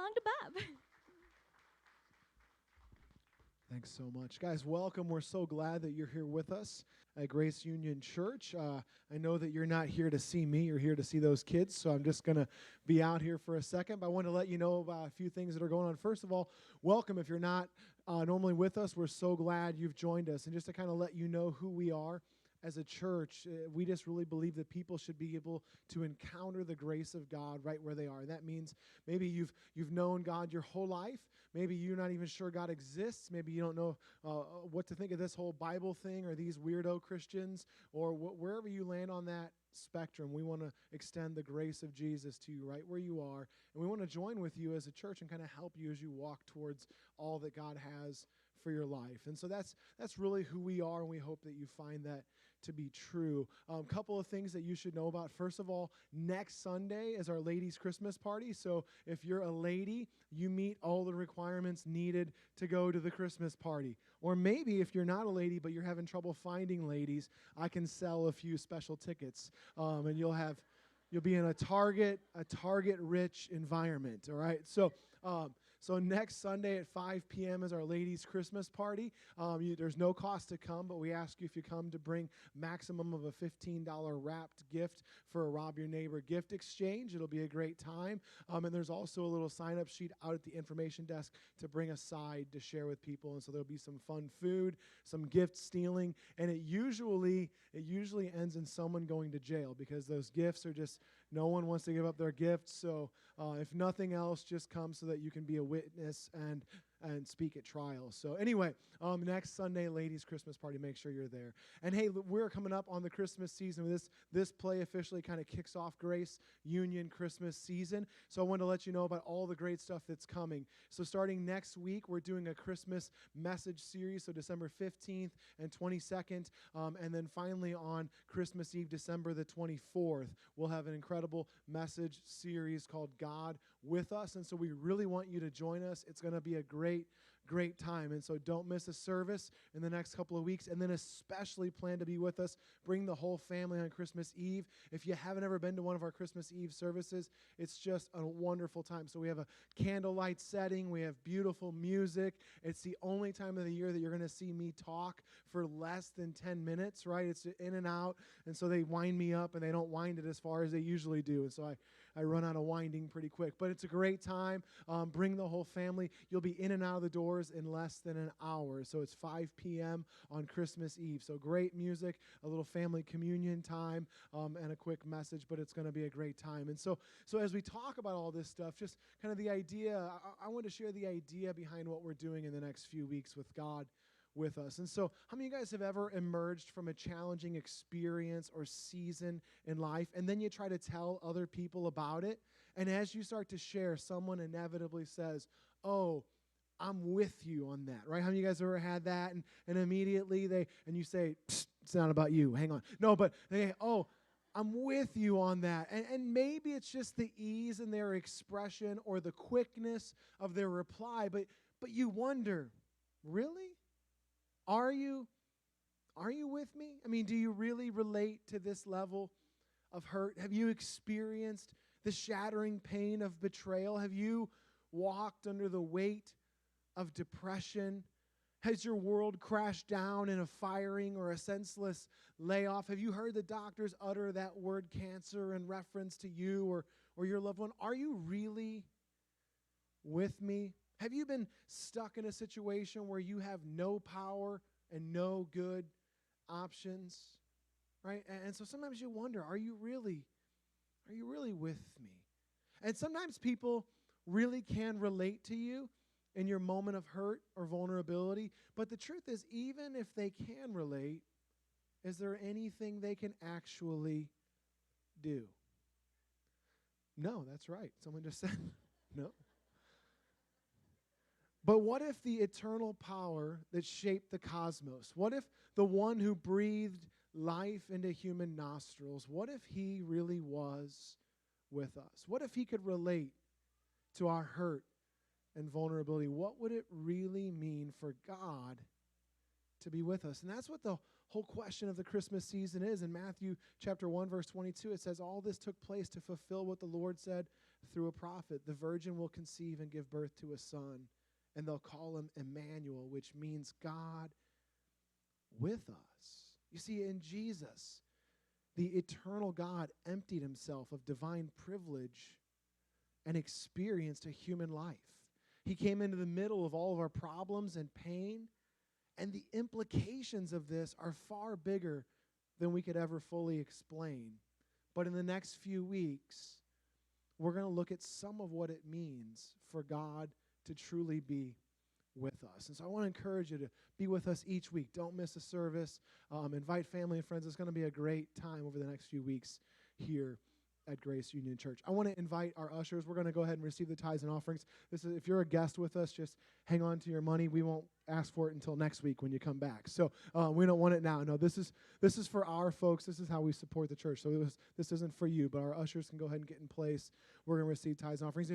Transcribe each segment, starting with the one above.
along to Bob. Thanks so much. Guys, welcome. We're so glad that you're here with us at Grace Union Church. I know that you're not here to see me. You're here to see those kids, so I'm just going to be out here for a second. But I want to let you know about a few things that are going on. First of all, welcome. If you're not normally with us, we're so glad you've joined us. And just to kind of let you know who we are as a church, we just really believe that people should be able to encounter the grace of God right where they are. That means maybe you've known God your whole life. Maybe you're not even sure God exists. Maybe you don't know what to think of this whole Bible thing or these weirdo Christians, or wherever you land on that spectrum. We want to extend the grace of Jesus to you right where you are, and we want to join with you as a church and kind of help you as you walk towards all that God has for your life. And so that's really who we are, and we hope that you find that to be true. A couple of things that you should know about. First of all, next Sunday is our ladies' Christmas party. So if you're a lady, you meet all the requirements needed to go to the Christmas party. Or maybe if you're not a lady but you're having trouble finding ladies, I can sell a few special tickets, and you'll be in a Target-rich environment. All right. So next Sunday at 5 p.m. is our ladies' Christmas party. There's no cost to come, but we ask you if you come to bring maximum of a $15 wrapped gift for a Rob Your Neighbor gift exchange. It'll be a great time. And there's also a little sign-up sheet out at the information desk to bring a side to share with people. And so there'll be some fun food, some gift stealing, and it usually ends in someone going to jail because those gifts are just, no one wants to give up their gifts. So if nothing else, just come so that you can be a witness and speak at trial. So anyway, next Sunday, ladies' Christmas party, make sure you're there. And hey, we're coming up on the Christmas season. This play officially kind of kicks off Grace Union Christmas season. So I wanted to let you know about all the great stuff that's coming. So starting next week, we're doing a Christmas message series, so December 15th and 22nd. And then finally on Christmas Eve, December the 24th, we'll have an incredible message series called God With Us. And so we really want you to join us. It's going to be a great time. And so don't miss a service in the next couple of weeks. And then especially plan to be with us. Bring the whole family on Christmas Eve. If you haven't ever been to one of our Christmas Eve services, it's just a wonderful time. So we have a candlelight setting. We have beautiful music. It's the only time of the year that you're going to see me talk for less than 10 minutes, right? It's in and out. And so they wind me up, and they don't wind it as far as they usually do. And so I run out of winding pretty quick. But it's a great time. Bring the whole family. You'll be in and out of the doors in less than an hour. So it's 5 p.m. on Christmas Eve. So great music, a little family communion time, and a quick message, but it's going to be a great time. And so as we talk about all this stuff, just kind of the idea, I want to share the idea behind what we're doing in the next few weeks with God with us. And so how many of you guys have ever emerged from a challenging experience or season in life, and then you try to tell other people about it, and as you start to share, someone inevitably says, "Oh, I'm with you on that," right? How many of you guys ever had that? And immediately and you say, "It's not about you, hang on." No, but they, "Oh, I'm with you on that." And maybe it's just the ease in their expression or the quickness of their reply, but you wonder, really? Are you with me? I mean, do you really relate to this level of hurt? Have you experienced the shattering pain of betrayal? Have you walked under the weight of depression? Has your world crashed down in a firing or a senseless layoff? Have you heard the doctors utter that word cancer in reference to you or your loved one? Are you really with me? Have you been stuck in a situation where you have no power and no good options? Right? And so sometimes you wonder, are you really with me? And sometimes people really can relate to you in your moment of hurt or vulnerability. But the truth is, even if they can relate, is there anything they can actually do? No, that's right. Someone just said no. But what if the eternal power that shaped the cosmos, what if the one who breathed life into human nostrils, what if he really was with us? What if he could relate to our hurt and vulnerability? What would it really mean for God to be with us? And that's what the whole question of the Christmas season is. In Matthew chapter 1, verse 22, it says, "All this took place to fulfill what the Lord said through a prophet, the virgin will conceive and give birth to a son, and they'll call him Emmanuel, which means God with us. You see, in Jesus, the eternal God emptied himself of divine privilege and experienced a human life. He came into the middle of all of our problems and pain, and the implications of this are far bigger than we could ever fully explain. But in the next few weeks, we're going to look at some of what it means for God to truly be with us. And so I want to encourage you to be with us each week. Don't miss a service. Invite family and friends. It's going to be a great time over the next few weeks here at Grace Union Church. I want to invite our ushers. We're going to go ahead and receive the tithes and offerings. If you're a guest with us, just hang on to your money. We won't ask for it until next week when you come back. So we don't want it now. No, this is for our folks. This is how we support the church. So this isn't for you, but our ushers can go ahead and get in place. We're going to receive tithes and offerings.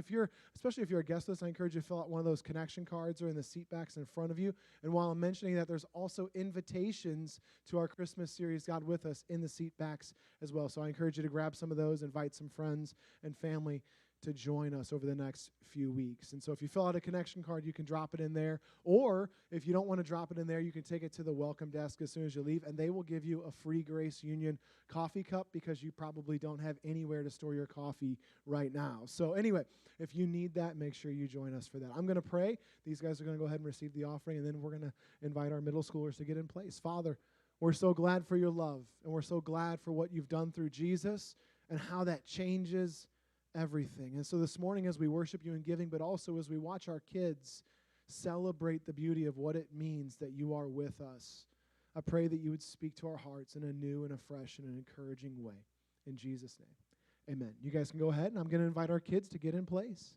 Especially if you're a guest with us, I encourage you to fill out one of those connection cards or in the seat backs in front of you. And while I'm mentioning that, there's also invitations to our Christmas series, God With Us, in the seat backs as well. So I encourage you to grab some of those, invite some friends and family to join us over the next few weeks. And so if you fill out a connection card, you can drop it in there. Or if you don't want to drop it in there, you can take it to the welcome desk as soon as you leave, and they will give you a free Grace Union coffee cup because you probably don't have anywhere to store your coffee right now. So anyway, if you need that, make sure you join us for that. I'm going to pray. These guys are going to go ahead and receive the offering, and then we're going to invite our middle schoolers to get in place. Father, we're so glad for your love, and we're so glad for what you've done through Jesus and how that changes everything. And so this morning, as we worship you in giving, but also as we watch our kids celebrate the beauty of what it means that you are with us, I pray that you would speak to our hearts in a new and a fresh and an encouraging way. In Jesus' name, amen. You guys can go ahead, and I'm going to invite our kids to get in place.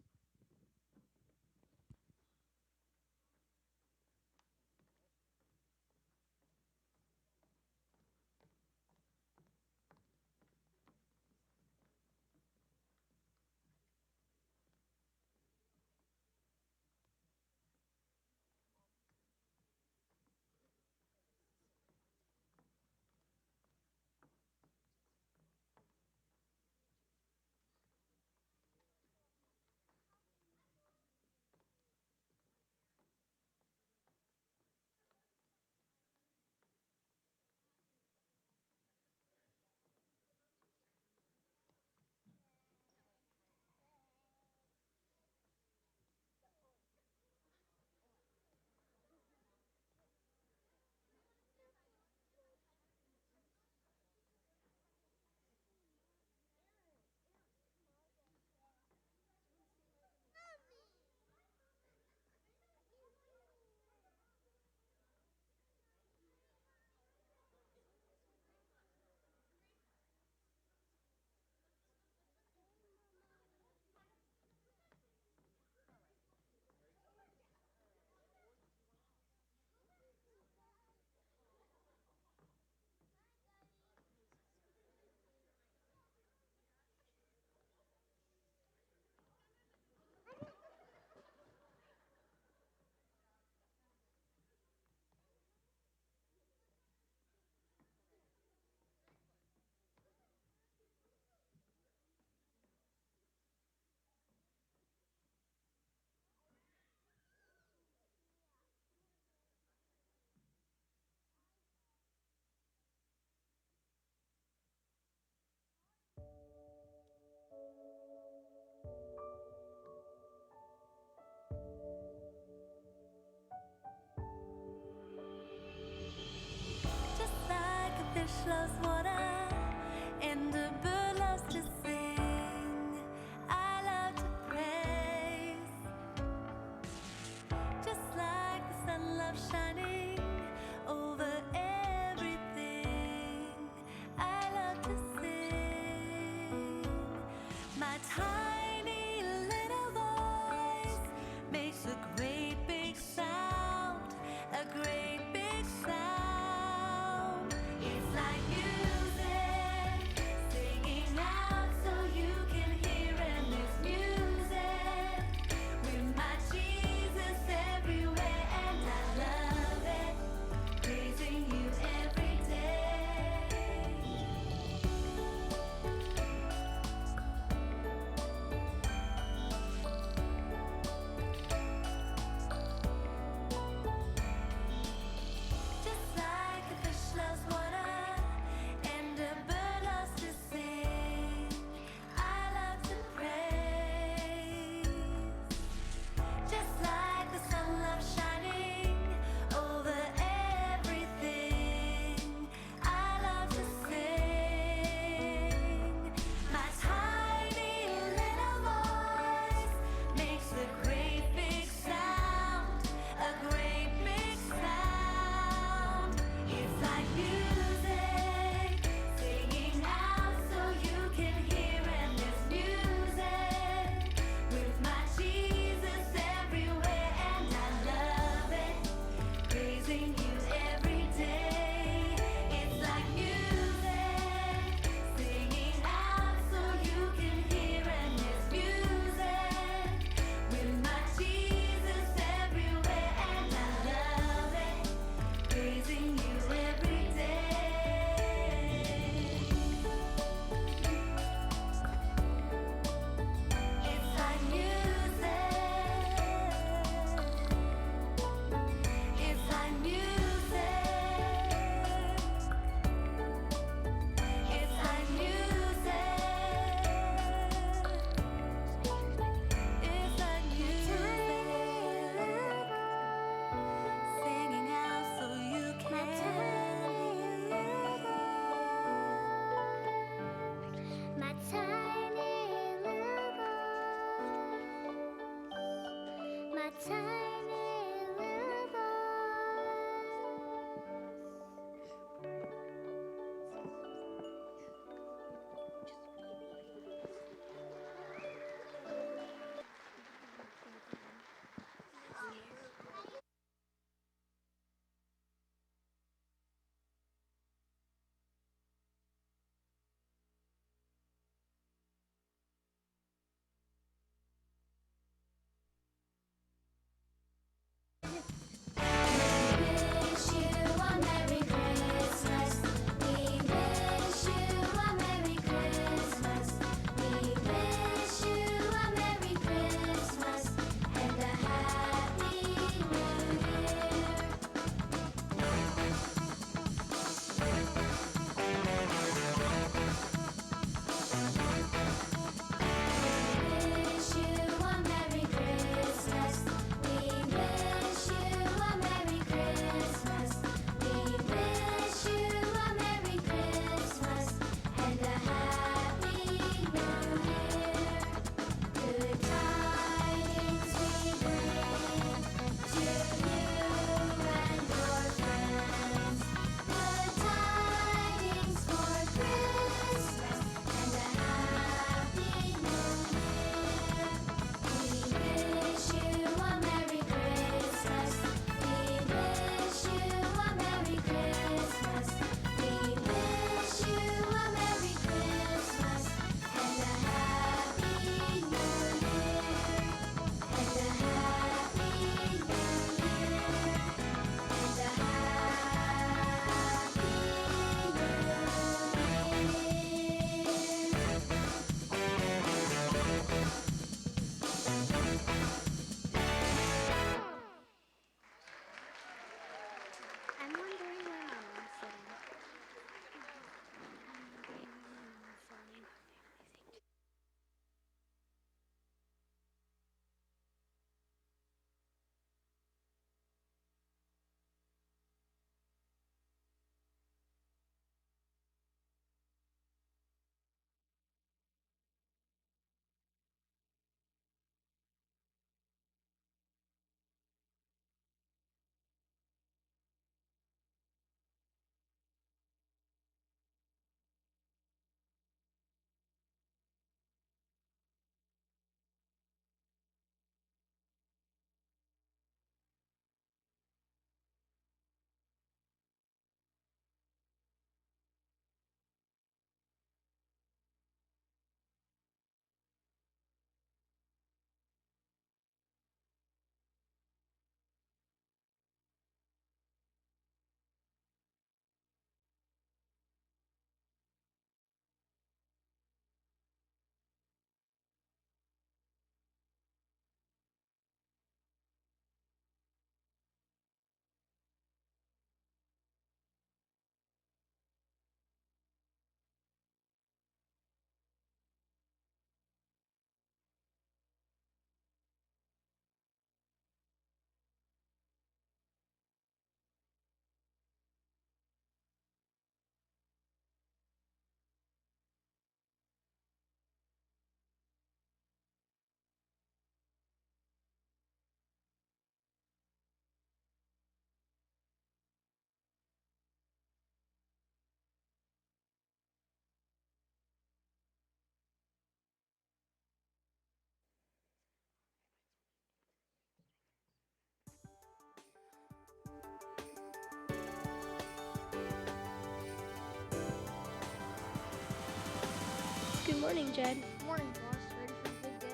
Good morning, Jed. Good morning, boss. Ready for the big day?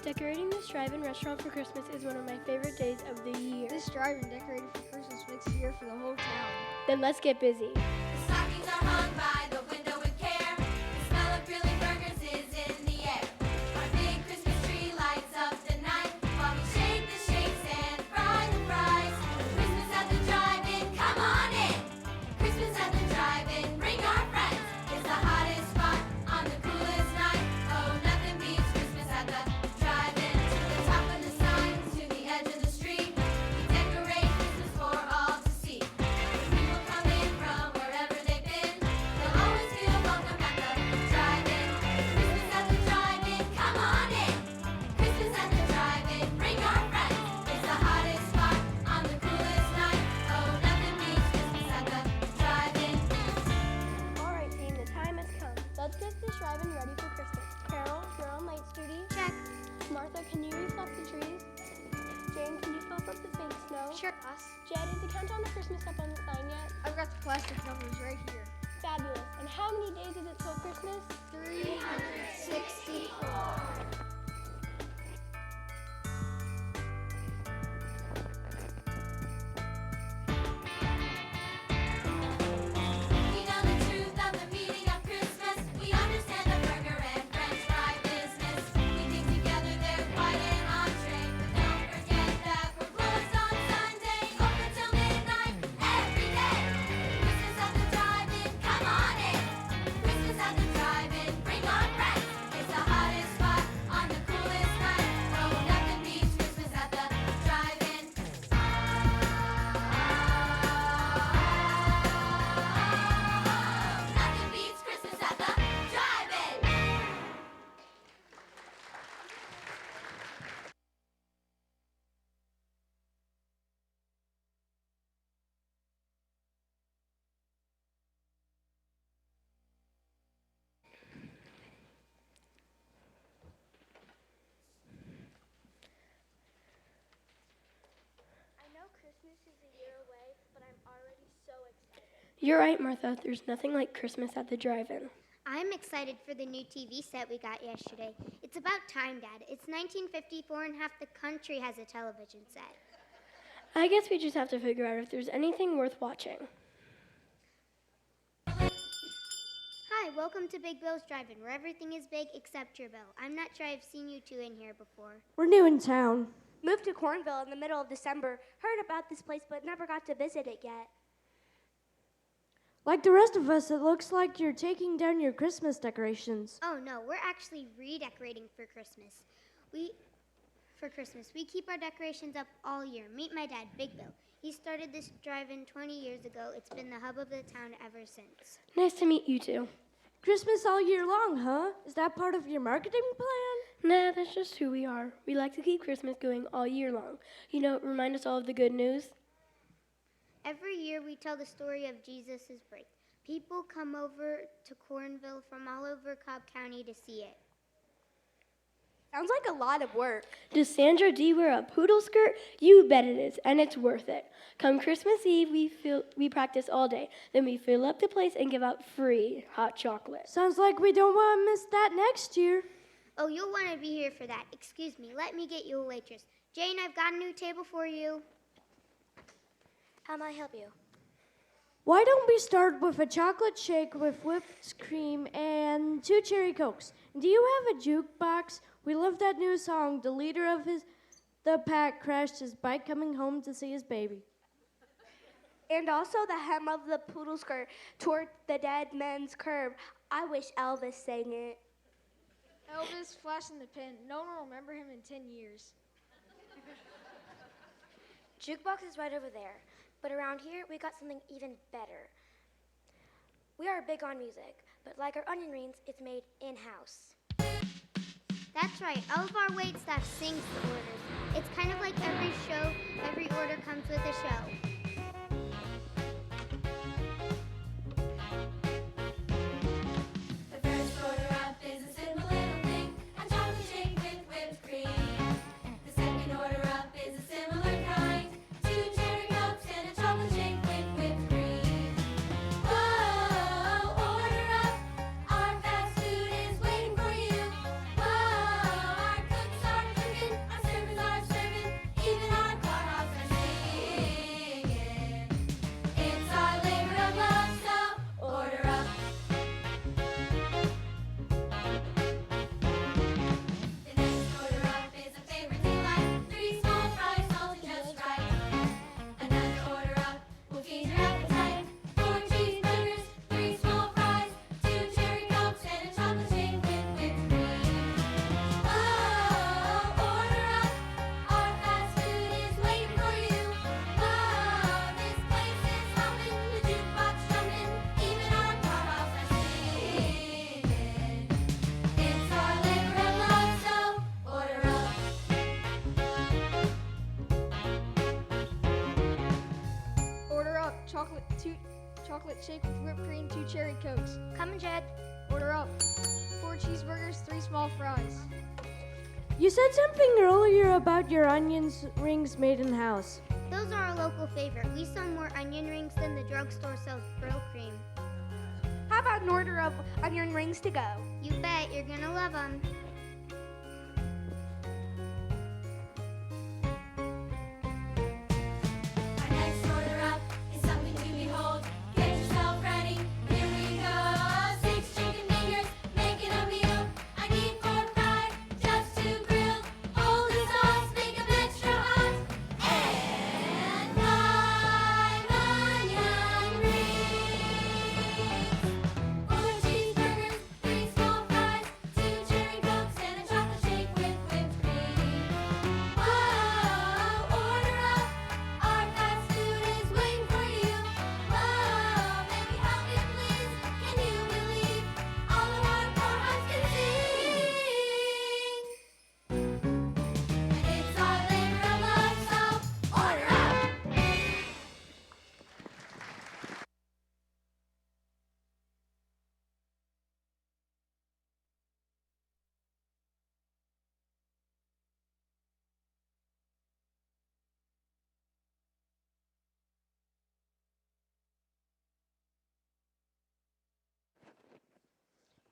Decorating this drive-in restaurant for Christmas is one of my favorite days of the year. This drive-in decorated for Christmas makes the year for the whole town. Then let's get busy. The stockings are hung by the window with care. The smell of grilling burgers is in the air. Our big Christmas tree lights up the night while we shake the shakes and fry the fries. Christmas at the drive-in, come on in. Christmas at the drive-in, bring our friends. It's the hottest spot on the coolest night. Oh, nothing beats Christmas at the drive-in. To the top of the sign, to the edge of the street. We decorate Christmas for all to see. People come in from wherever Graul? Sure, boss. Jed, is the countdown to Christmas up on the sign yet? I've got the plastic numbers right here. Fabulous. And how many days is it till Christmas? 364. We know the truth of the meaning of Christmas. We understand the burger and French fry business. We think together they're quite an entree. But don't forget that we're closed on Sunday, open till midnight every day. Christmas at the drive-in, come on in. Christmas at the drive-in, bring on friends. It's the hottest spot on the coolest night. Oh, nothing beats Christmas at the drive-in. Nothing beats Christmas at the drive-in. I know Christmas is a year away, but I'm already so excited. You're right, Martha. There's nothing like Christmas at the drive-in. I'm excited for the new TV set we got yesterday. It's about time, Dad. It's 1954 and half the country has a television set. I guess we just have to figure out if there's anything worth watching. Hi, welcome to Big Bill's Drive-In, where everything is big except your bill. I'm not sure I've seen you two in here before. We're new in town. Moved to Cornville in the middle of December. Heard about this place, but never got to visit it yet. Like the rest of us, it looks like you're taking down your Christmas decorations. Oh no, we're actually redecorating for Christmas. We keep our decorations up all year. Meet my dad, Big Bill. He started this drive-in 20 years ago. It's been the hub of the town ever since. Nice to meet you two. Christmas all year long, huh? Is that part of your marketing plan? Nah, that's just who we are. We like to keep Christmas going all year long. You know, remind us all of the good news. Every year we tell the story of Jesus' birth. People come over to Cornville from all over Cobb County to see it. Sounds like a lot of work. Does Sandra D wear a poodle skirt? You bet it is, and it's worth it. Come Christmas Eve, we practice all day. Then we fill up the place and give out free hot chocolate. Sounds like we don't want to miss that next year. Oh, you'll want to be here for that. Excuse me, let me get you a waitress. Jane, I've got a new table for you. How may I help you? Why don't we start with a chocolate shake with whipped cream and 2 cherry cokes? Do you have a jukebox? We love that new song. The leader of the pack crashed his bike coming home to see his baby. And also the hem of the poodle skirt toward the dead man's curve. I wish Elvis sang it. Elvis flashing the pen. No one will remember him in 10 years. Jukebox is right over there, but around here we got something even better. We are big on music, but like our onion rings, it's made in-house. That's right, all of our wait staff sings the orders. It's kind of like every show, every order comes with a show. The first order up is a simple little thing, a chocolate shake with whipped cream. The second order up is a similar kind, 2 cherry cokes and a chocolate shake with whipped cream. Whoa, order up, our fast food is waiting for you. Whoa, our cooks are cooking, our servers are serving, even our car hops are singing. It's our labor of love, so order up. The next order up is a favorite delight, 3 small fries, salted just right. Another order up will feed your appetite, 4 cheeseburgers, 3 small fries, 2 cherry cokes, and a chocolate shake with whipped cream. Whoa, order up, our fast food is waiting for you. Whoa, this place is humming, the jukebox drumming, even our car hops are singing. It's our labor of love, so order up. Order up. Chocolate shake with whipped cream, 2 cherry cokes. Come, Jed. Order up. 4 cheeseburgers, 3 small fries. You said something earlier about your onion rings made in-house. Those are our local favorite. We sell more onion rings than the drugstore sells Brill cream. How about an order of onion rings to go? You bet, you're gonna love them. Our next order up is something to behold. Get yourself ready. Here we go. 6 chicken fingers, making a meal. I need 4 fried, just 2 grilled. Hold the sauce, make 'em extra hot. And 5 onion rings. 4 cheeseburgers, 3 small fries, 2 cherry cokes, and a chocolate shake with whipped cream. Whoa, order up. Our fast food is waiting for you. Whoa, baby, help me please. Can you believe all of our poor hearts can sing? And it's our labor of love, so order up.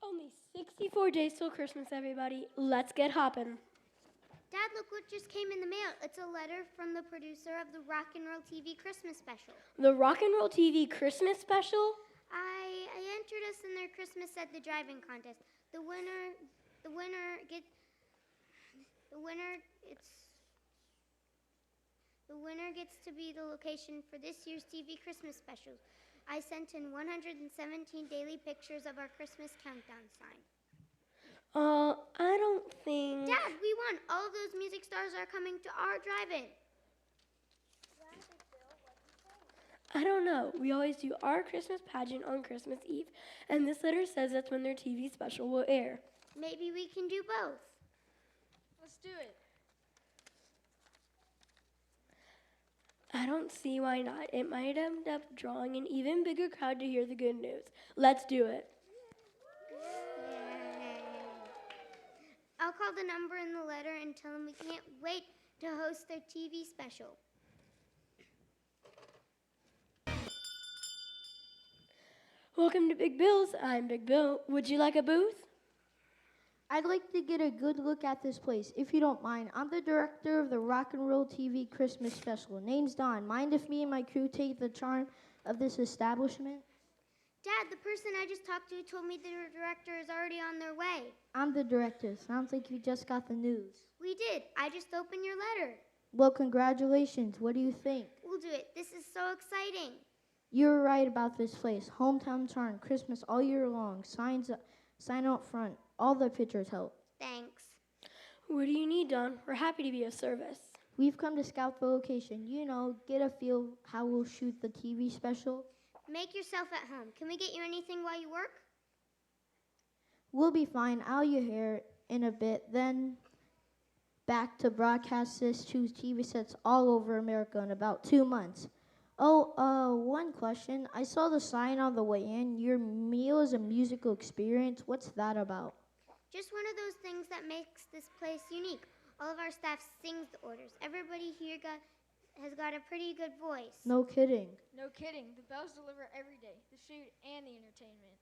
Only 64 days till Christmas, everybody. Let's get hoppin'. Dad, look what just came in the mail. It's a letter from the producer of the Rock and Roll TV Christmas special. The Rock and Roll TV Christmas special? I entered us in their Christmas at the driving contest. The winner gets to be the location for this year's TV Christmas special. I sent in 117 daily pictures of our Christmas countdown sign. I don't think... Dad, we won. All of those music stars are coming to our drive-in. I don't know. We always do our Christmas pageant on Christmas Eve, and this letter says that's when their TV special will air. Maybe we can do both. Let's do it. I don't see why not. It might end up drawing an even bigger crowd to hear the good news. Let's do it. I'll call the number in the letter and tell them we can't wait to host their TV special. Welcome to Big Bill's. I'm Big Bill. Would you like a booth? I'd like to get a good look at this place, if you don't mind. I'm the director of the Rock and Roll TV Christmas Special. Name's Don. Mind if me and my crew take the charm of this establishment? Dad, the person I just talked to told me the director is already on their way. I'm the director. Sounds like you just got the news. We did. I just opened your letter. Well, congratulations. What do you think? We'll do it. This is so exciting. You're right about this place. Hometown charm, Christmas all year long. Sign out front. All the pictures help. Thanks. What do you need, Don? We're happy to be of service. We've come to scout the location. You know, get a feel how we'll shoot the TV special. Make yourself at home. Can we get you anything while you work? We'll be fine. I'll your hair in a bit. Then back to broadcast this to TV sets all over America in about 2 months. Oh, one question. I saw the sign on the way in. Your meal is a musical experience. What's that about? Just one of those things that makes this place unique. All of our staff sings the orders. Everybody here has got a pretty good voice. No kidding. No kidding. The Bells deliver every day, the food and the entertainment.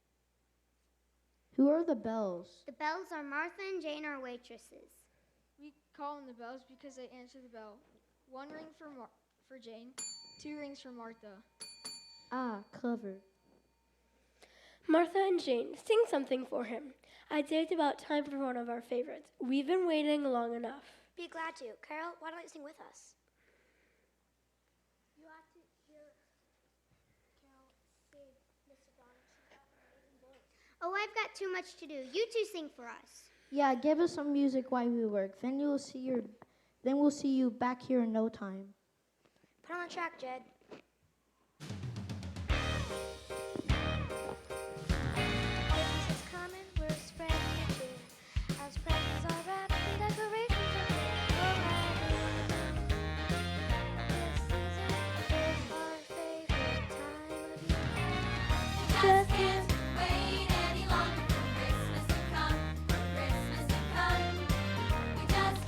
Who are the Bells? The Bells are Martha and Jane, our waitresses. We call them the Bells because they answer the bell. 1 ring for Jane, 2 rings for Martha. Ah, clever. Martha and Jane, sing something for him. I'd say it's about time for one of our favorites. We've been waiting long enough. Be glad to. Carol, why don't you sing with us? You have to hear Carol say Mr. Donaldson. Oh, I've got too much to do. You two sing for us. Yeah, give us some music while we work. Then we'll see you back here in no time. Put on the track, Jed. Christmas is coming, we're spreading the cheer. As presents are wrapped and decorations are made for everyone. This season is our favorite time of year. Just can't wait any longer for Christmas to come. For Christmas to come. We just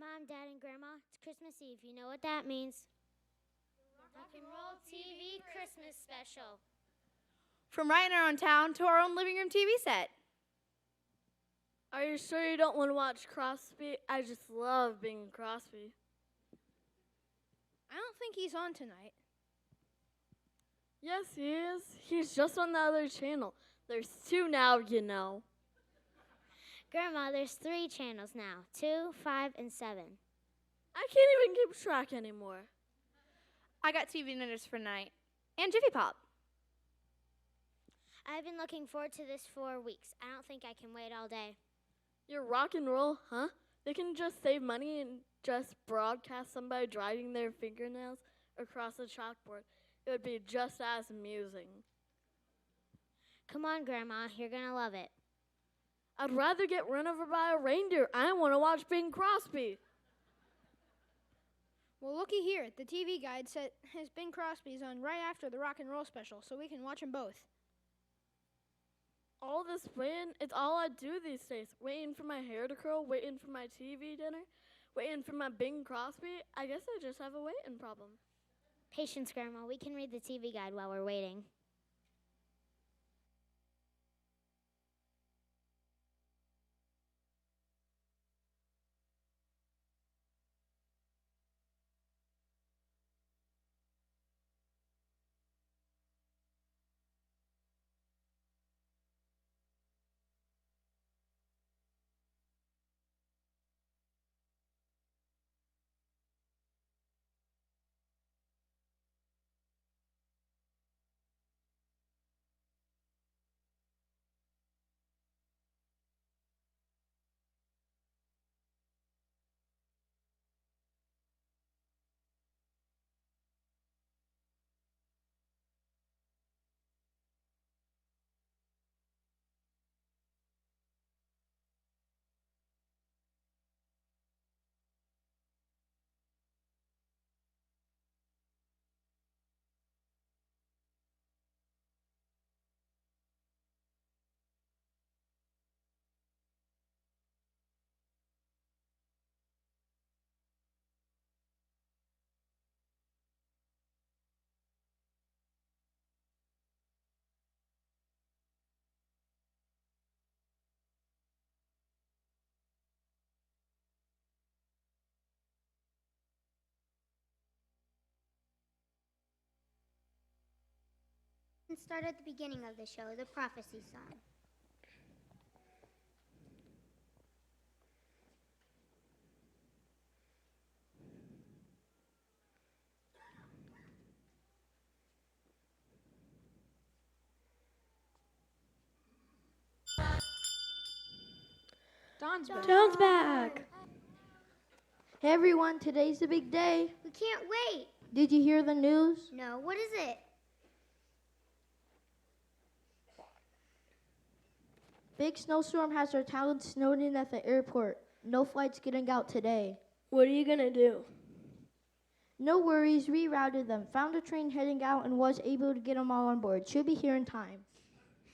Mom, Dad, and Grandma, it's Christmas Eve. You know what that means? Rock and Roll TV Christmas Special. From right in our own town to our own living room TV set. Are you sure you don't want to watch Crosby? I just love Bing Crosby. I don't think he's on tonight. Yes, he is. He's just on the other channel. There's 2 now, you know. Grandma, there's 3 channels now, 2, 5, and 7. I can't even keep track anymore. I got TV dinners for tonight. And Jiffy Pop. I've been looking forward to this for weeks. I don't think I can wait all day. You're rock and roll, huh? They can just save money and just broadcast somebody dragging their fingernails across a chalkboard. It would be just as amusing. Come on, Grandma, you're gonna love it. I'd rather get run over by a reindeer. I want to watch Bing Crosby. Well, looky here. The TV guide said his Bing Crosby's on right after the rock and roll special, so we can watch them both. All this waiting, it's all I do these days. Waiting for my hair to curl, waiting for my TV dinner, waiting for my Bing Crosby. I guess I just have a waiting problem. Patience, Grandma. We can read the TV guide while we're waiting. And start at the beginning of the show, the prophecy song. John's back. Hey everyone, today's the big day. We can't wait. Did you hear the news? No, what is it? Big snowstorm has our town snowed in at the airport. No flights getting out today. What are you going to do? No worries, rerouted them. Found a train heading out and was able to get them all on board. Should be here in time.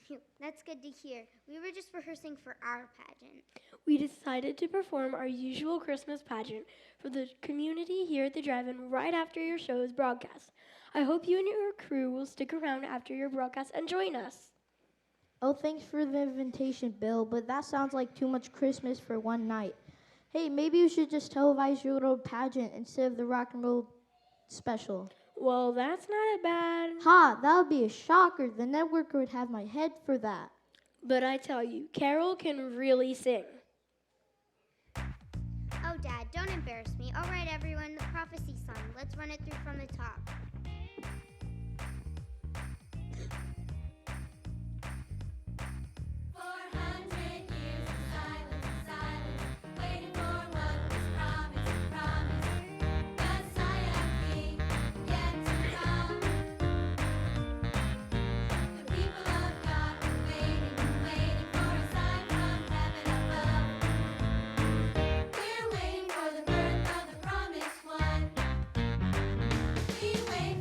Phew, that's good to hear. We were just rehearsing for our pageant. We decided to perform our usual Christmas pageant for the community here at the drive-in right after your show is broadcast. I hope you and your crew will stick around after your broadcast and join us. Oh, thanks for the invitation, Bill, but that sounds like too much Christmas for one night. Hey, maybe you should just televise your little pageant instead of the rock and roll special. Well, that's not a bad... Ha, that would be a shocker. The network would have my head for that. But I tell you, Carol can really sing. Oh, Dad, don't embarrass me. All right, everyone, the prophecy song. Let's run it through from the top. 400 years of silence, waiting for what was promised. Messiah King, yet to come. The people of God were waiting for a sign from heaven above. We're waiting for the birth of the promised one. We wait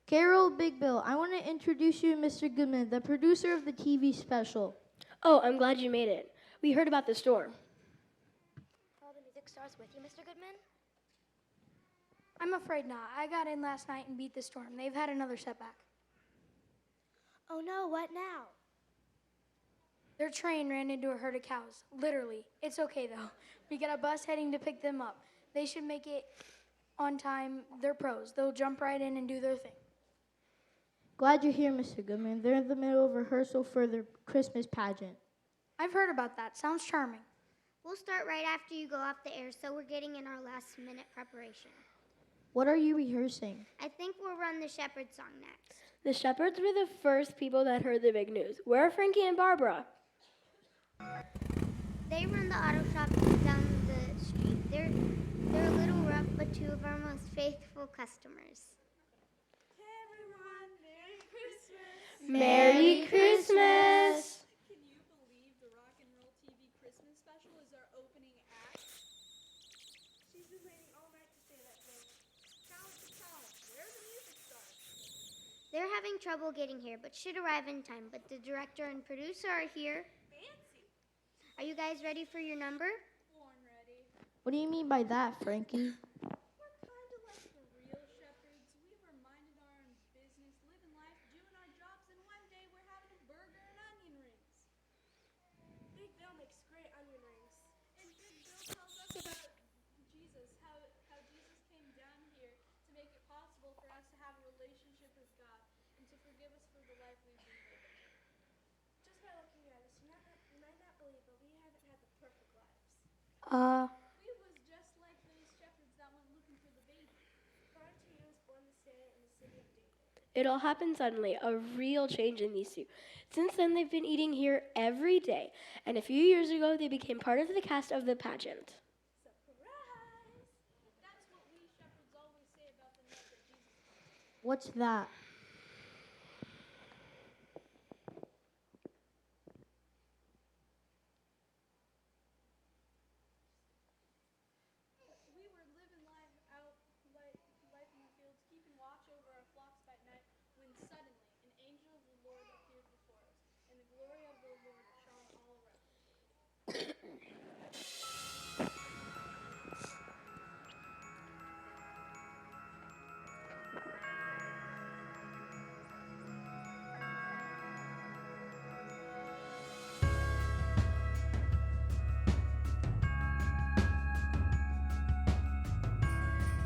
Carol, Big Bill, I want to introduce you to Mr. Goodman, the producer of the TV special. Oh, I'm glad you made it. We heard about the storm. All the music stars with you, Mr. Goodman? I'm afraid not. I got in last night and beat the storm. They've had another setback. Oh no, what now? Their train ran into a herd of cows. Literally. It's okay, though. We got a bus heading to pick them up. They should make it on time. They're pros. They'll jump right in and do their thing. Glad you're here, Mr. Goodman. They're in the middle of rehearsal for their Christmas pageant. I've heard about that. Sounds charming. We'll start right after you go off the air, so we're getting in our last-minute preparation. What are you rehearsing? I think we'll run the Shepherd song next. The Shepherds were the first people that heard the big news. Where are Frankie and Barbara? They run the auto shop down the street. They're a little rough, but two of our most faithful customers. Merry Christmas! Can you believe the Rock and Roll TV Christmas special is our opening act? She's been waiting all night to say that thing. Challenge. Where are the music stars? They're having trouble getting here, but should arrive in time. But the director and producer are here. Fancy. Are you guys ready for your number? Born ready. What do you mean by that, Frankie? We're kind of like the real shepherds. We were minding our own business, living life, doing our jobs, and one day we're having a burger and onion rings. Big Bill makes great onion rings. And Big Bill tells us about Jesus, how Jesus came down here to make it possible for us to have a relationship with God and to forgive us for the life we've been living. Just by looking at us, you might not believe, but we haven't had the perfect lives. We was just like those shepherds that went looking for the baby. Born to you was born this day in the city of David. It all happened suddenly, a real change in these two. Since then, they've been eating here every day, and a few years ago, they became part of the cast of the pageant. Surprise! That's what we shepherds always say about the night that Jesus came. What's that? We were living life in the fields, keeping watch over our flocks by night, when suddenly an angel of the Lord appeared before us, and the glory of the Lord shone all around.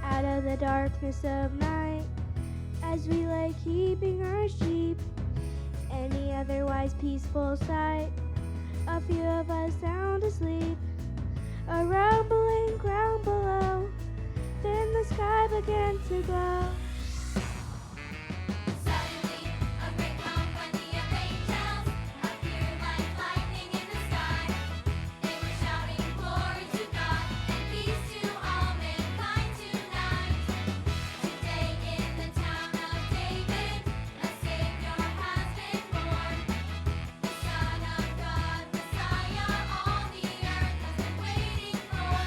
Out of the darkness of night, as we lay keeping our sheep, any otherwise peaceful sight, a few of us sound asleep, a rumbling ground below, then the sky began to glow. Suddenly, a great company of angels appeared like lightning in the sky. They were shouting glory to God and peace to all mankind tonight. Today in the town of David, a Savior has been born. The Son of God, Messiah, all the earth has been waiting for.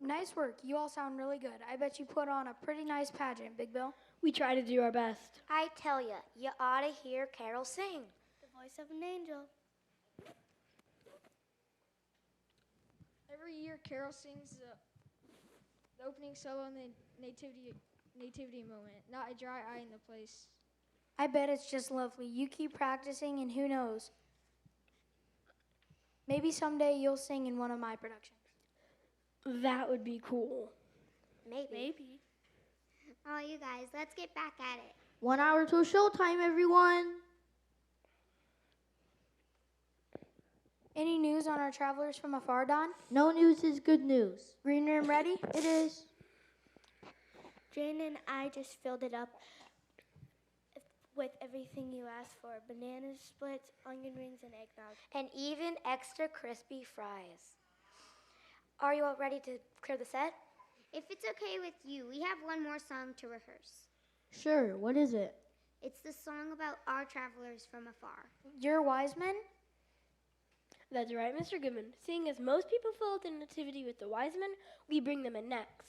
Nice work. You all sound really good. I bet you put on a pretty nice pageant, Big Bill. We try to do our best. I tell ya, you ought to hear Carol sing. The voice of an angel. Every year, Carol sings the opening solo in the nativity moment. Not a dry eye in the place. I bet it's just lovely. You keep practicing, and who knows? Maybe someday you'll sing in one of my productions. That would be cool. Maybe. Oh, you guys, let's get back at it. 1 hour till showtime, everyone. Any news on our travelers from afar, Don? No news is good news. Green room ready? It is. Jane and I just filled it up with everything you asked for. Banana splits, onion rings, and eggnog. And even extra crispy fries. Are you all ready to clear the set? If it's okay with you, we have one more song to rehearse. Sure, what is it? It's the song about our travelers from afar. You're wise men? That's right, Mr. Goodman. Seeing as most people fill out the nativity with the wise men, we bring them in next.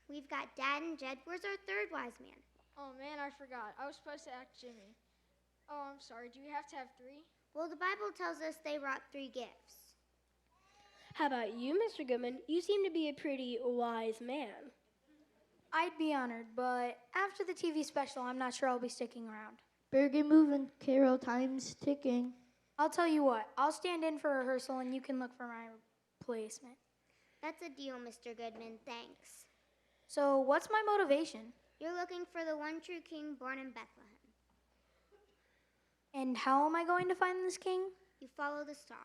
We've got Dad and Jed. Where's our third wise man? Oh man, I forgot. I was supposed to ask Jimmy. Oh, I'm sorry. Do we have to have 3? Well, the Bible tells us they brought 3 gifts. How about you, Mr. Goodman? You seem to be a pretty wise man. I'd be honored, but after the TV special, I'm not sure I'll be sticking around. Better get moving, Carol. Time's ticking. I'll tell you what, I'll stand in for rehearsal and you can look for my replacement. That's a deal, Mr. Goodman. Thanks. So, what's my motivation? You're looking for the one true king born in Bethlehem. And how am I going to find this king? You follow the star.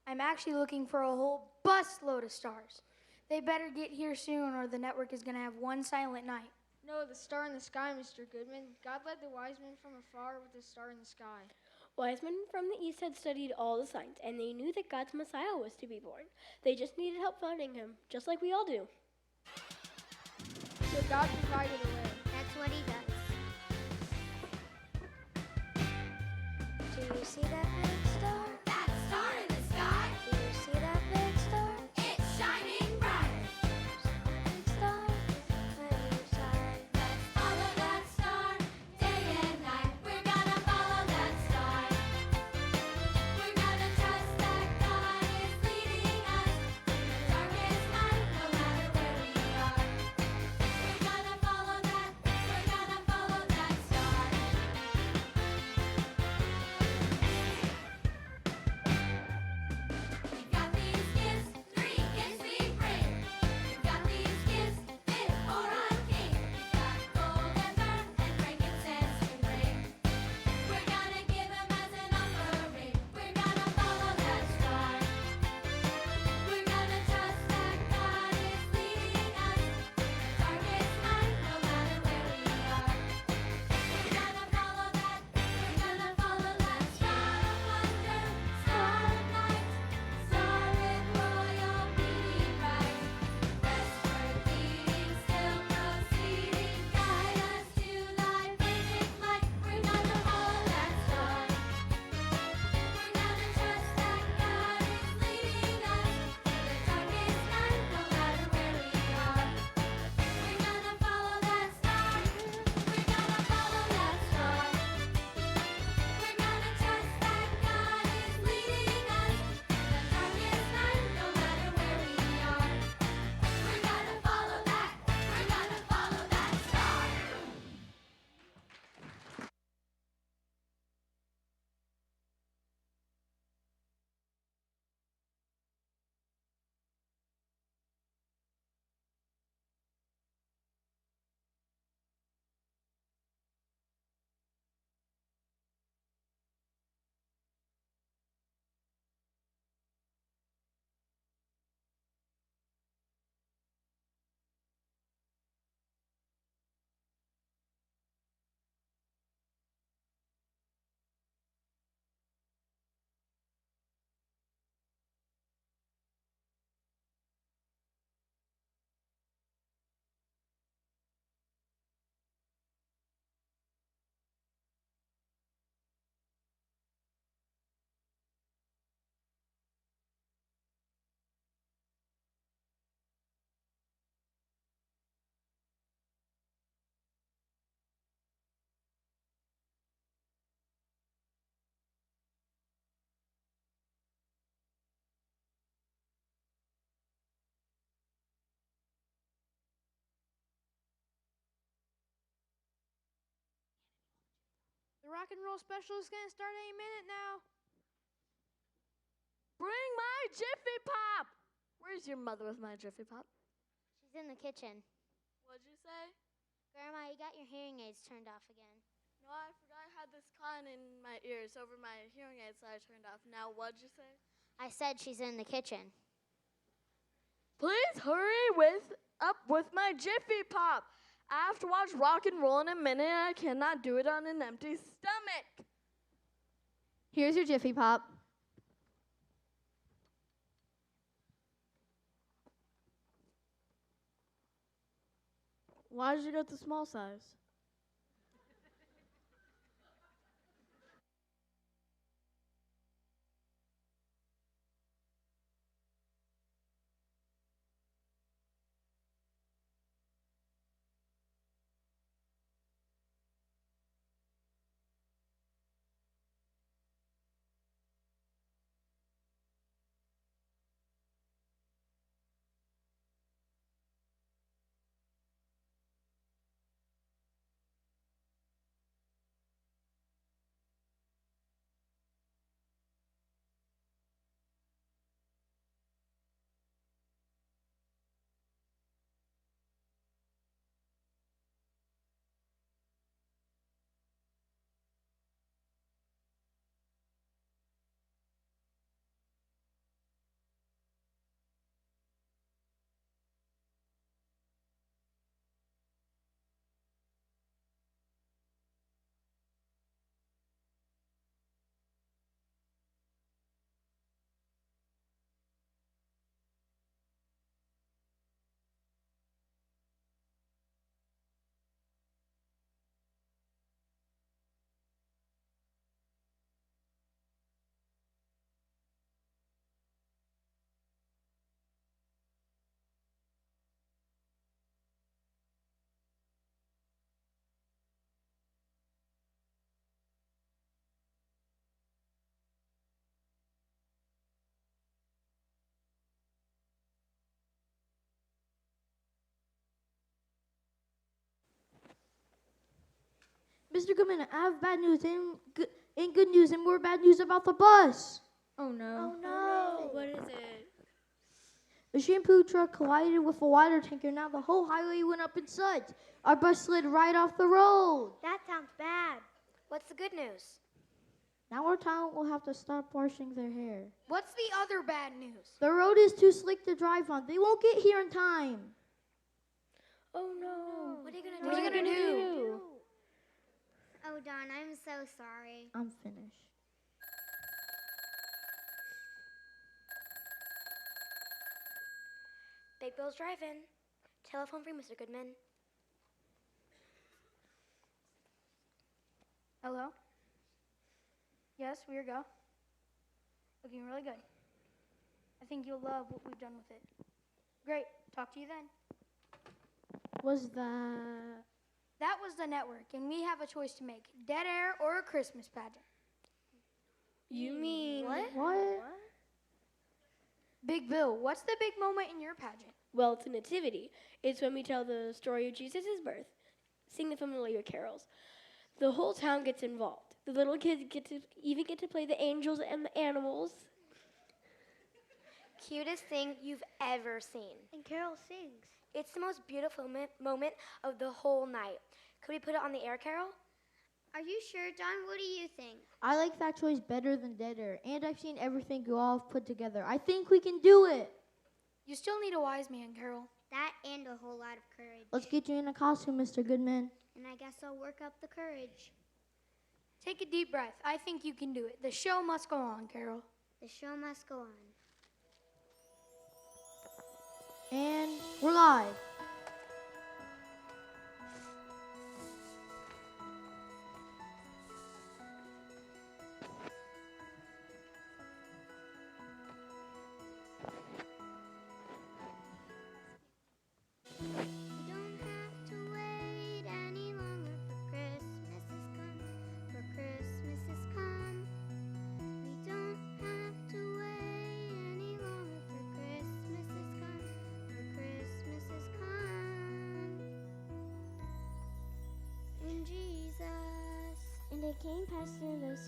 I'm actually looking for a whole busload of stars. They better get here soon or the network is going to have one silent night. No, the star in the sky, Mr. Goodman. God led the wise men from afar with the star in the sky. Wise men from the east had studied all the signs, and they knew that God's Messiah was to be born. They just needed help finding him, just like we all do. So God provided a way. That's what he does. Do you see that big star? That star in the sky, Do you see that big star? it's shining bright. Big star? Let me shine. Let's follow that star day and night. We're gonna follow that star. We're gonna trust that God is leading us through the darkest night, no matter where we are. We're gonna follow that star. rock and roll special is going to start any minute now. Bring my Jiffy Pop! Where's your mother with my Jiffy Pop? She's in the kitchen. What'd you say? Grandma, you got your hearing aids turned off again. No, I forgot I had this con in my ears over my hearing aids that I turned off. Now, what'd you say? I said she's in the kitchen. Please hurry up with my Jiffy Pop. I have to watch rock and roll in a minute, and I cannot do it on an empty stomach. Here's your Jiffy Pop. Why did you get the small size? Mr. Goodman, I have bad news and good news and more bad news about the bus. Oh no. No. What is it? A shampoo truck collided with a water tanker. Now the whole highway went up in suds. Our bus slid right off the road. That sounds bad. What's the good news? Now our town will have to stop washing their hair. What's the other bad news? The road is too slick to drive on. They won't get here in time. Oh no. What are you What are you going to do? Oh, Don, I'm so sorry. I'm finished. Big Bill's driving. Telephone for Mr. Goodman. Hello? Yes, we go. Looking really good. I think you'll love what we've done with it. Great. Talk to you then. Was that... That was the network, and we have a choice to make. Dead air or a Christmas pageant. You mean What? Big Bill, what's the big moment in your pageant? Well, it's a nativity. It's when we tell the story of Jesus' birth, sing the familiar carols. The whole town gets involved. The little kids get to play the angels and the animals. Cutest thing you've ever seen. And Carol sings. It's the most beautiful moment of the whole night. Could we put it on the air, Carol? Are you sure, Don? What do you think? I like that choice better than Dead Air, and I've seen everything you all have put together. I think we can do it. You still need a wise man, Carol. That and a whole lot of courage. Let's get you in a costume, Mr. Goodman. And I guess I'll work up the courage. Take a deep breath. I think you can do it. The show must go on, Carol. The show must go on. And we're live. Christmas is come.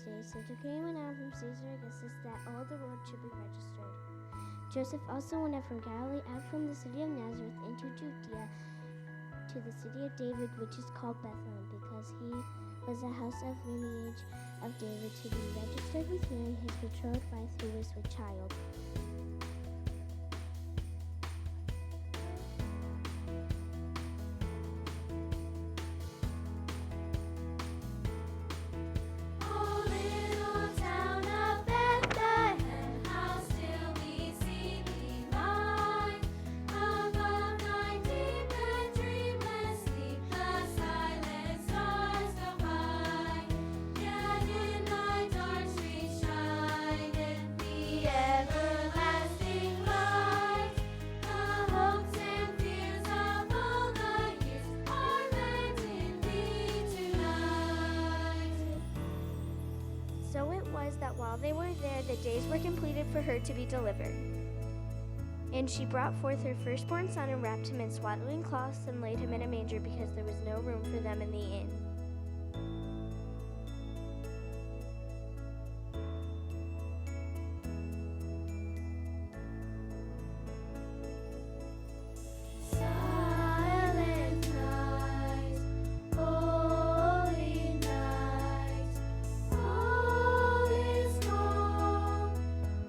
days, a decree went out from Caesar Augustus that all the world should be registered. Joseph also went up from Galilee, out from the city of Nazareth into Judea, to the city of David, which is called Bethlehem, because he was a house of lineage of David, to be registered with Mary, his betrothed wife, who was with child. Oh, little town of Bethlehem, how still we see thee lie. Above thy deep and dreamless sleep, the silent stars go by. Yet in thy dark streets shineth the everlasting light. The hopes and fears of all the years are met in thee tonight. So it was that while they were there, the days were completed for her to be delivered. And she brought forth her firstborn son and wrapped him in swaddling cloths and laid him in a manger, because there was no room for them in the inn. Silent night, holy night, all is calm,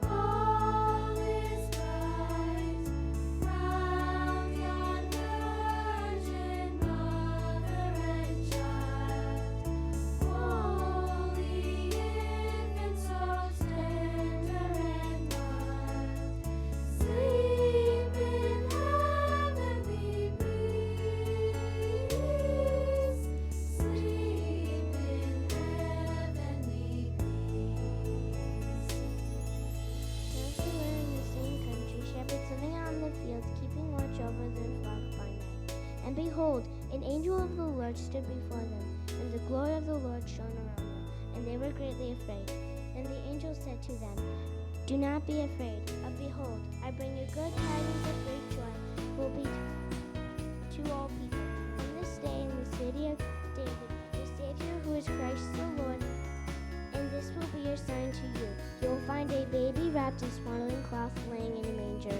all is bright. Round yon Virgin Mother and Child, holy infant, so tender and mild, sleep in heavenly peace, sleep in heavenly peace. Those who were in the same country, shepherds living out in the fields, keeping watch over their flock by night. And behold, an angel of the Lord stood before them, and the glory of the Lord shone around them, and they were greatly afraid. And the angel said to them, Do not be afraid. Behold, I bring you good tidings of great joy, will be to all people. On this day in the city of David, a Savior who is Christ the Lord, and this will be your sign to you. You will find a baby wrapped in swaddling cloth, laying in a manger.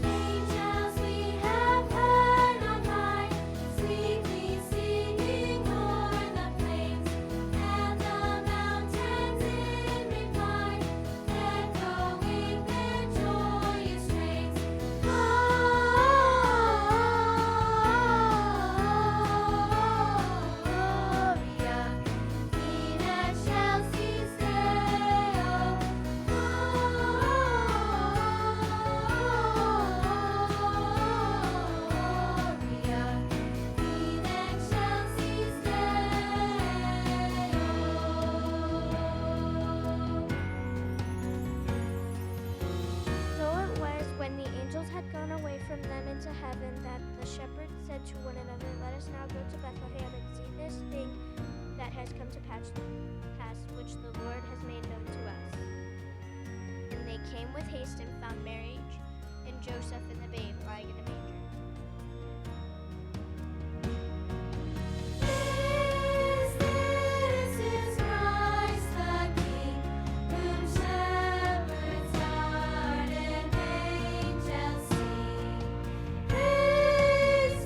Angels we have heard on high, sweetly singing o'er the plains, and the mountains in reply, echoing their joyous strains. Gloria in excelsis Deo. Gloria in excelsis Deo. So it was, when the angels had gone away from them into heaven, that the shepherds said to one another, Let us now go to Bethlehem and see this thing that has come to pass, which the Lord has made known to us. And they came with haste and found Mary and Joseph and the babe lying in a manger. This is Christ the King, whom shepherds guard and angels sing. Praise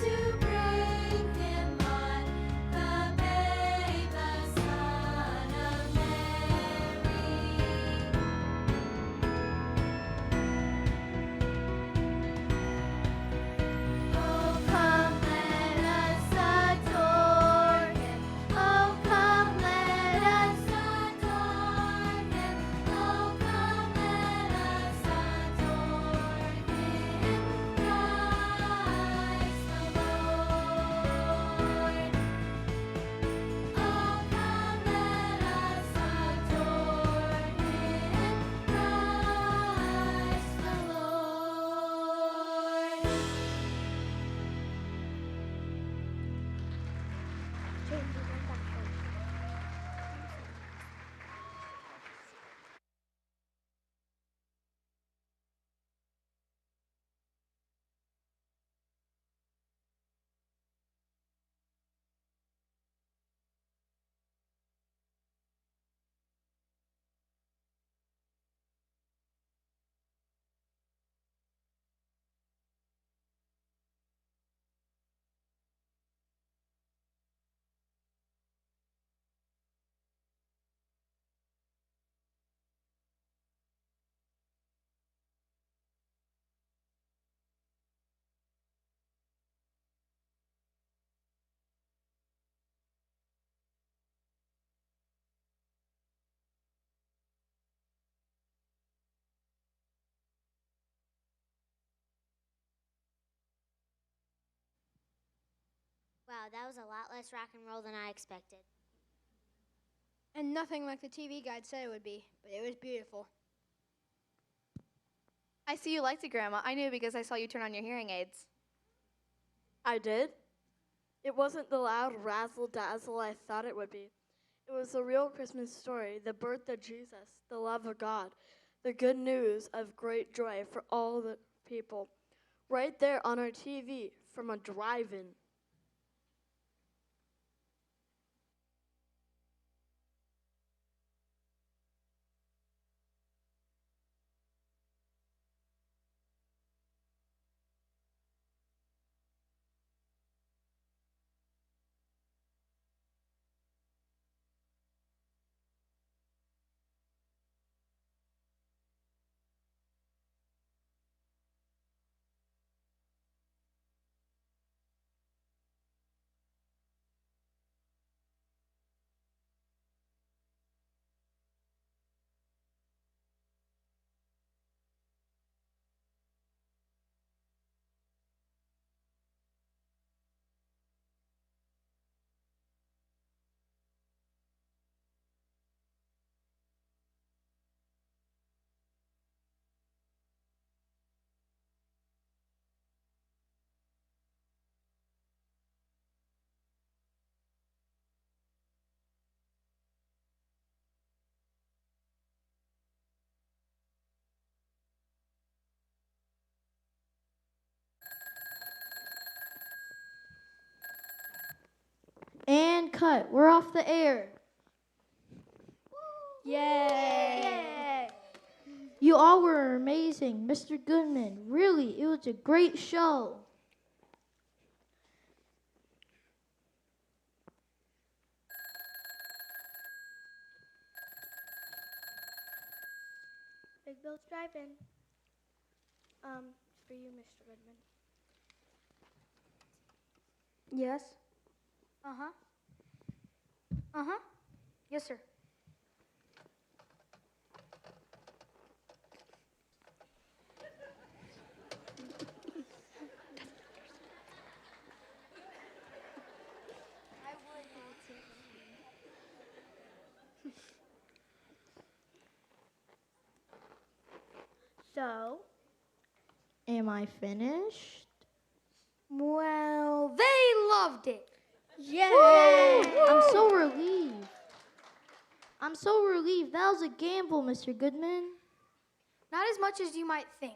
to bring Him on, the babe, the Son of Mary. Wow, that was a lot less rock and roll than I expected. And nothing like the TV guide said it would be, but it was beautiful. I see you liked it, Grandma. I knew because I saw you turn on your hearing aids. I did? It wasn't the loud razzle-dazzle I thought it would be. It was the real Christmas story, the birth of Jesus, the love of God, the good news of great joy for all the people, right there on our TV from a drive-in. And cut. We're off the air. Yay! You all were amazing, Mr. Goodman. Really, it was a great show. Big Bill's Drive-In. It's for you, Mr. Goodman. Yes? Uh-huh. Uh-huh. Yes, sir. So, Am I finished? Well, they loved it. Yay! I'm so relieved. I'm so relieved. That was a gamble, Mr. Goodman. Not as much as you might think.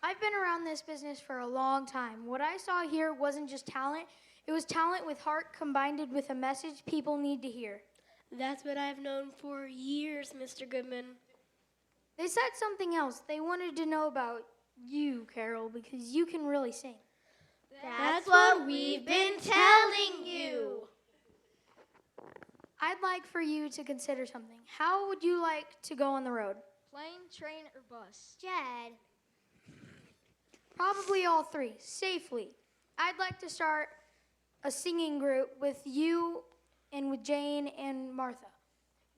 I've been around this business for a long time. What I saw here wasn't just talent. It was talent with heart combined with a message people need to hear. That's what I've known for years, Mr. Goodman. They said something else. They wanted to know about you, Carol, because you can really sing. that's what we've been telling you. I'd like for you to consider something. How would you like to go on the road? Plane, train, or bus? Jed. Probably all three, safely. I'd like to start a singing group with you and with Jane and Martha.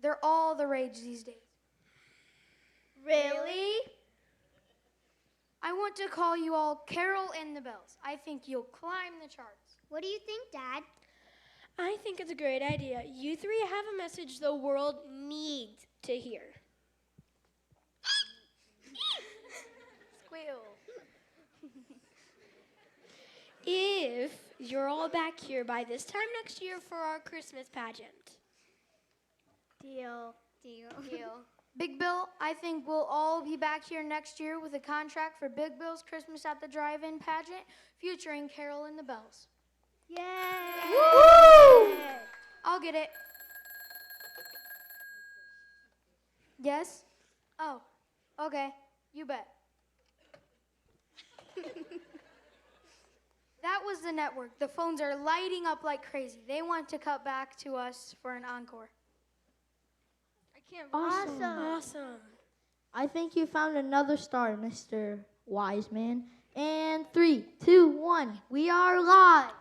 They're all the rage these days. Really? I want to call you all Carol and the Bells. I think you'll climb the charts. What do you think, Dad? I think it's a great idea. You three have a message the world needs to hear. Squeal. If you're all back here by this time next year for our Christmas pageant. Deal. Big Bill, I think we'll all be back here next year with a contract for Big Bill's Christmas at the Drive-In pageant featuring Carol and the Bells. Yay! Woo! I'll get it. Yes? Oh, okay. You bet. That was the network. The phones are lighting up like crazy. They want to cut back to us for an encore. I can't Awesome. I think you found another star, Mr. Wiseman. And 3, 2, 1, we are live.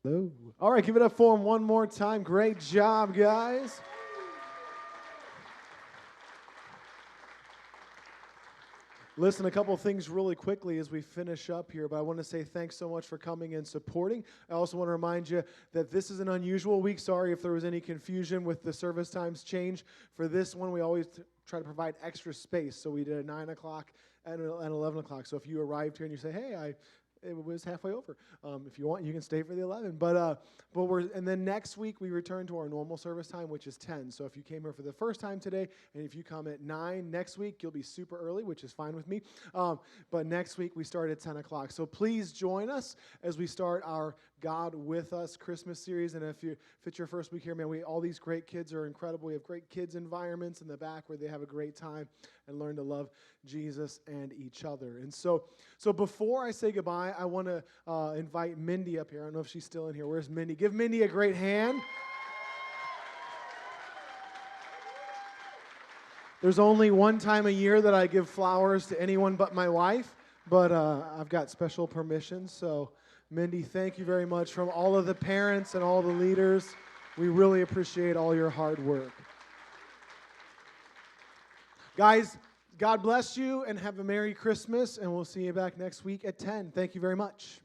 Hello. All right, give it up for them one more time. Great job, guys. Listen, a couple of things really quickly as we finish up here, but I want to say thanks so much for coming and supporting. I also want to remind you that this is an unusual week. Sorry if there was any confusion with the service times change. For this one, we always try to provide extra space, so we did a 9 o'clock and 11 o'clock. So if you arrived here and you say, hey, it was halfway over. If you want, you can stay for the 11. But and then next week we return to our normal service time, which is 10. So if you came here for the first time today, and if you come at 9 next week, you'll be super early, which is fine with me. But next week we start at 10 o'clock. So please join us as we start our God with Us Christmas series. And if it's your first week here, man, all these great kids are incredible. We have great kids environments in the back where they have a great time and learn to love Jesus and each other. And so before I say goodbye, I want to invite Mindy up here. I don't know if she's still in here. Where's Mindy? Give Mindy a great hand. There's only one time a year that I give flowers to anyone but my wife, but I've got special permission. So, Mindy, thank you very much from all of the parents and all the leaders. We really appreciate all your hard work. Guys, God bless you and have a Merry Christmas, and we'll see you back next week at 10. Thank you very much.